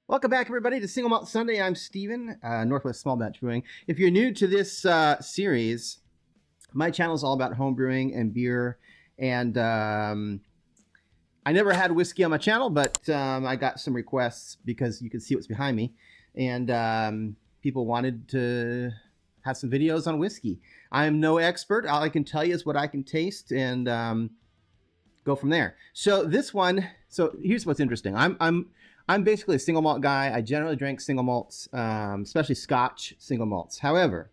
Welcome back, everybody, to Single Malt Sunday. I'm Steven, Northwest Small Batch Brewing. If you're new to this series, my channel is all about home brewing and beer. And I never had whiskey on my channel, but I got some requests because you can see what's behind me. And people wanted to have some videos on whiskey. I'm no expert. All I can tell you is what I can taste and go from there. So this one, here's what's interesting. I'm basically a single malt guy. I generally drink single malts, especially Scotch single malts. However,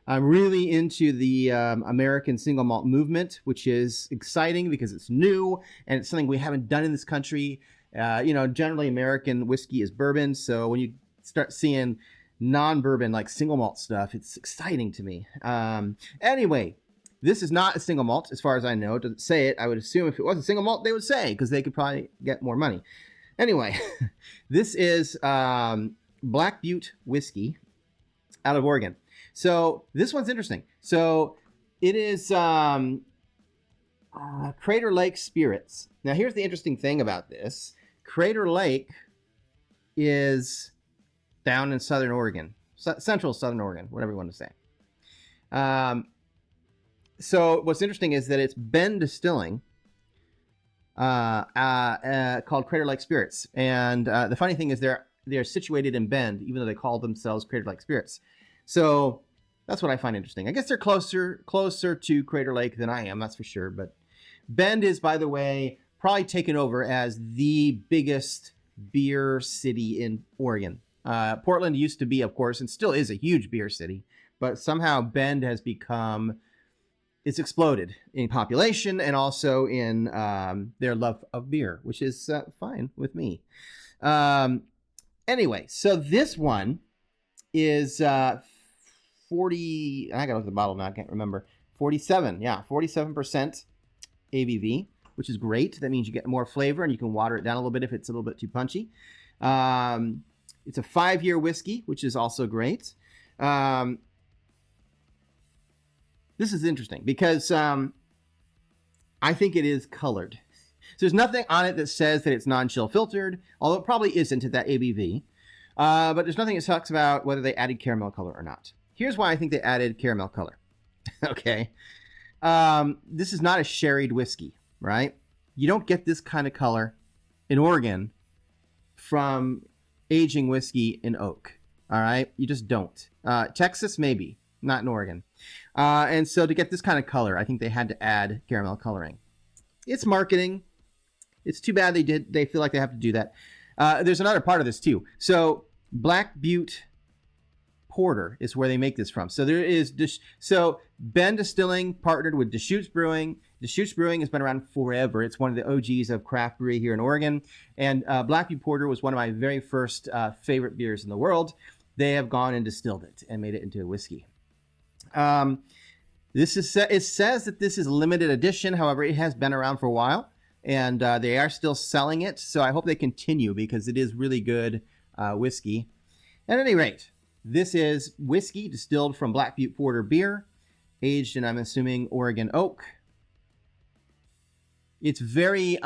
I'm really into the American single malt movement, which is exciting because it's new and it's something we haven't done in this country. Generally American whiskey is bourbon. So when you start seeing non-bourbon like single malt stuff, it's exciting to me. Anyway, this is not a single malt as far as I know. It doesn't say it. I would assume if it was a single malt, they would say because they could probably get more money. Anyway, this is Black Butte Whiskey out of Oregon. So this one's interesting. So it is Crater Lake Spirits. Now here's the interesting thing about this. Crater Lake is down in Southern Oregon, Central Southern Oregon, whatever you want to say. So what's interesting is that it's Bend Distilling, called Crater Lake Spirits, and the funny thing is they're situated in Bend, even though they call themselves Crater Lake Spirits. So that's what I find interesting. I guess they're closer to Crater Lake than I am, that's for sure. But Bend is, by the way, probably taken over as the biggest beer city in Oregon. Portland used to be, of course, and still is a huge beer city, but somehow Bend has become. It's exploded in population and also in their love of beer, which is fine with me. Anyway, so this one is 40. I got to look at the bottle now. I can't remember. 47. Yeah, 47% ABV, which is great. That means you get more flavor and you can water it down a little bit if it's a little bit too punchy. It's a 5-year whiskey, which is also great. This is interesting because I think it is colored. So there's nothing on it that says that it's non-chill filtered, although it probably isn't at that ABV. But there's nothing that talks about whether they added caramel color or not. Here's why I think they added caramel color. Okay. This is not a sherried whiskey, right? You don't get this kind of color in Oregon from aging whiskey in oak. All right. You just don't. Texas, maybe. Not in Oregon. And so to get this kind of color, I think they had to add caramel coloring. It's marketing. It's too bad they feel like they have to do that. There's another part of this too. So Black Butte Porter is where they make this from. So there is Bend Distilling partnered with Deschutes Brewing. Deschutes Brewing has been around forever. It's one of the OGs of craft brewery here in Oregon. And Black Butte Porter was one of my very first favorite beers in the world. They have gone and distilled it and made it into a whiskey. It says that this is a limited edition. However, it has been around for a while and they are still selling it. So I hope they continue because it is really good whiskey. At any rate, this is whiskey distilled from Black Butte Porter beer, aged in, I'm assuming, Oregon oak. It's very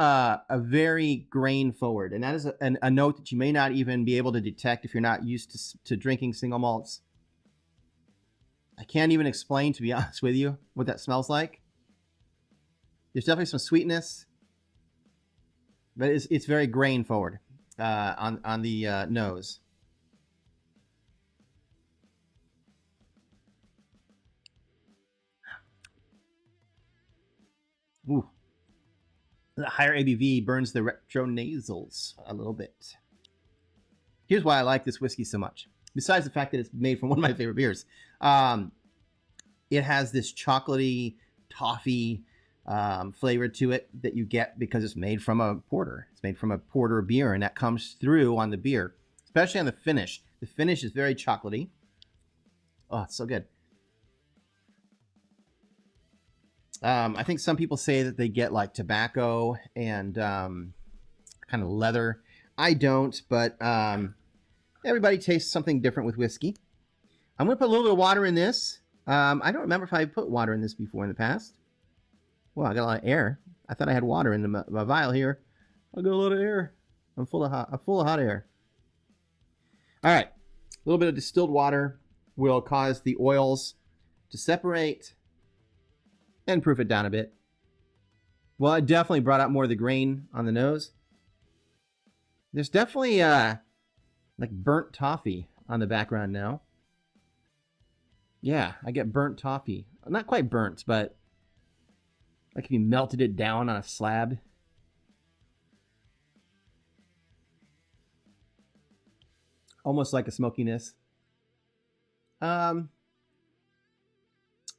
grain forward. And that is a note that you may not even be able to detect if you're not used to drinking single malts. I can't even explain, to be honest with you, what that smells like. There's definitely some sweetness, but it's very grain forward on the nose. Ooh, the higher ABV burns the retronasals a little bit. Here's why I like this whiskey so much. Besides the fact that it's made from one of my favorite beers, it has this chocolatey, toffee flavor to it that you get because it's made from a porter. It's made from a porter beer, and that comes through on the beer, especially on the finish. The finish is very chocolatey. Oh, it's so good. I think some people say that they get like tobacco and kind of leather. I don't, but everybody tastes something different with whiskey. I'm going to put a little bit of water in this. I don't remember if I put water in this before in the past. Well, I got a lot of air. I thought I had water in my vial here. I got a lot of air. I'm full of hot air. All right. A little bit of distilled water will cause the oils to separate and proof it down a bit. Well, it definitely brought out more of the grain on the nose. There's definitely like burnt toffee on the background now. Yeah, I get burnt toffee. Not quite burnt, but like if you melted it down on a slab. Almost like a smokiness.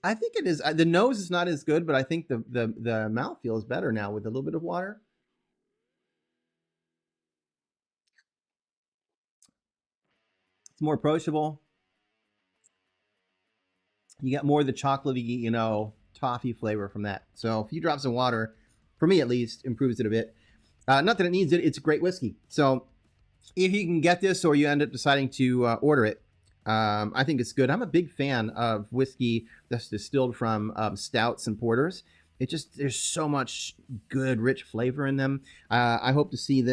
I think it is. The nose is not as good, but I think the mouth feels better now with a little bit of water. It's more approachable. You get more of the chocolatey, toffee flavor from that. So a few drops of water, for me at least, improves it a bit. Not that it needs it. It's a great whiskey. So if you can get this or you end up deciding to order it, I think it's good. I'm a big fan of whiskey that's distilled from stouts and porters. There's so much good, rich flavor in them. I hope to see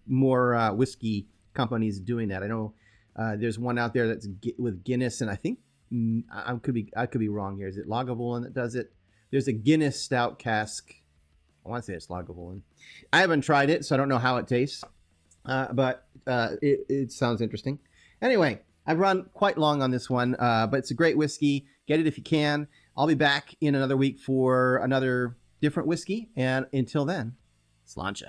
more whiskey companies doing that. I know there's one out there that's with Guinness, and I think I could be wrong here. Is it Lagavulin that does it? There's a Guinness stout cask. I want to say it's Lagavulin. I haven't tried it, so I don't know how it tastes. But it sounds interesting. Anyway, I've run quite long on this one, but it's a great whiskey. Get it if you can. I'll be back in another week for another different whiskey. And until then, sláinte.